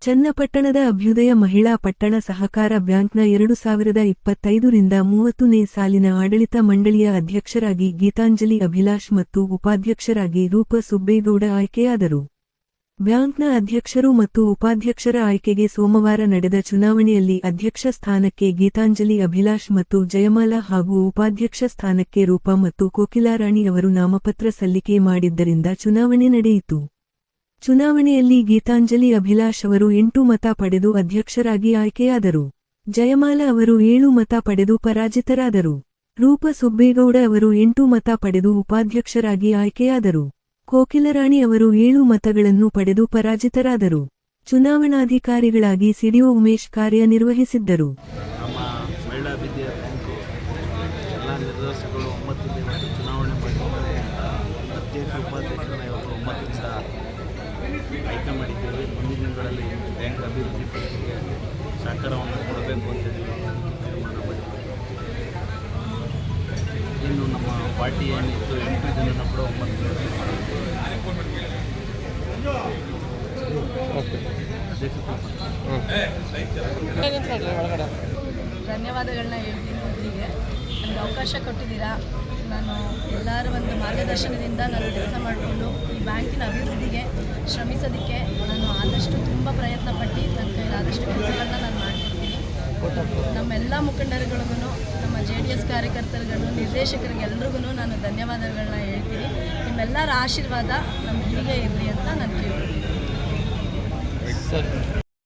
ಚನ್ನಪಟ್ಟಣದ ಅಭ್ಯುದಯ ಮಹಿಳಾ ಪಟ್ಟಣ ಸಹಕಾರ ಬ್ಯಾಂಕ್ನ 2025ರಿಂದ 30ನೇ ಸಾಲಿನ ಆಡಳಿತ ಮಂಡಳಿಯ ಅಧ್ಯಕ್ಷರಾಗಿ ಗೀತಾಂಜಲಿ ಅಭಿಲಾಷ್ ಮತ್ತು ಉಪಾಧ್ಯಕ್ಷರಾಗಿ ರೂಪ ಸುಬ್ಬೇಗೌಡ ಆಯ್ಕೆಯಾದರು. ಬ್ಯಾಂಕ್ನ ಅಧ್ಯಕ್ಷರು ಮತ್ತು ಉಪಾಧ್ಯಕ್ಷರ ಆಯ್ಕೆಗೆ ಸೋಮವಾರ ನಡೆದ ಚುನಾವಣೆಯಲ್ಲಿ ಅಧ್ಯಕ್ಷ ಸ್ಥಾನಕ್ಕೆ ಗೀತಾಂಜಲಿ ಅಭಿಲಾಷ್ ಮತ್ತು ಜಯಮಾಲಾ ಹಾಗೂ ಉಪಾಧ್ಯಕ್ಷ ಸ್ಥಾನಕ್ಕೆ ರೂಪ ಮತ್ತು ಕೋಕಿಲಾರಾಣಿ ಅವರು ನಾಮಪತ್ರ ಸಲ್ಲಿಕೆ ಮಾಡಿದ್ದರಿಂದ ಚುನಾವಣೆ ನಡೆಯಿತು. ಚುನಾವಣೆಯಲ್ಲಿ ಗೀತಾಂಜಲಿ ಅಭಿಲಾಷ್ ಅವರು 8 ಮತ ಪಡೆದು ಅಧ್ಯಕ್ಷರಾಗಿ ಆಯ್ಕೆಯಾದರು. ಜಯಮಾಲಾ ಅವರು 7 ಮತ ಪಡೆದು ಪರಾಜಿತರಾದರು. ರೂಪ ಸುಬ್ಬೇಗೌಡ ಅವರು 8 ಮತ ಪಡೆದು ಉಪಾಧ್ಯಕ್ಷರಾಗಿ ಆಯ್ಕೆಯಾದರು. ಕೋಕಿಲರಾಣಿ ಅವರು 7 ಮತಗಳನ್ನು ಪಡೆದು ಪರಾಜಿತರಾದರು. ಚುನಾವಣಾಧಿಕಾರಿಗಳಾಗಿ ಸಿಡಿಒ ಉಮೇಶ್ ಕಾರ್ಯನಿರ್ವಹಿಸಿದ್ದರು. ಆಯ್ಕೆ ಮಾಡಿದ್ದೇವೆ. ಮುಂದಿನ ದಿನಗಳಲ್ಲಿ ಬ್ಯಾಂಕ್ ಅಭಿವೃದ್ಧಿ ಪಡಿಸಲಿಕ್ಕೆ ಸಹಕಾರವನ್ನು ಕೊಡಬೇಕು ಅಂತ ತೀರ್ಮಾನ ಮಾಡಿದ್ದೇವೆ. ಇನ್ನು ನಮ್ಮ ಪಾರ್ಟಿ ಏನಿತ್ತು 8 ಜನನ ಕೂಡ 9 ಧನ್ಯವಾದಗಳನ್ನ ಹೇಳ್ತೀನಿ. ಮೊದಲಿಗೆ ನನಗೆ ಅವಕಾಶ ಕೊಟ್ಟಿದ್ದೀರಾ. ನಾನು ಎಲ್ಲರ ಒಂದು ಮಾರ್ಗದರ್ಶನದಿಂದ ನಾನು ಕೆಲಸ ಮಾಡಿಕೊಂಡು ಈ ಬ್ಯಾಂಕಿನ ಅಭಿವೃದ್ಧಿಗೆ ಶ್ರಮಿಸೋದಕ್ಕೆ ನಾನು ಆದಷ್ಟು ತುಂಬ ಪ್ರಯತ್ನಪಟ್ಟು ನನ್ನ ಕೈಲಾದಷ್ಟು ಕೆಲಸಗಳನ್ನ ನಾನು ಮಾಡ್ತಿರ್ತೀನಿ. ನಮ್ಮೆಲ್ಲ ಮುಖಂಡರುಗಳಿಗೂ, ನಮ್ಮ JDS ಕಾರ್ಯಕರ್ತರುಗಳು, ನಿರ್ದೇಶಕರಿಗೆ ಎಲ್ರಿಗೂ ನಾನು ಧನ್ಯವಾದಗಳನ್ನ ಹೇಳ್ತೀನಿ. ನಿಮ್ಮೆಲ್ಲರ ಆಶೀರ್ವಾದ ನಮ್ಮ ಹೀಗೆ ಇರಲಿ ಅಂತ ನಾನು ಕೇಳ್ತೀನಿ.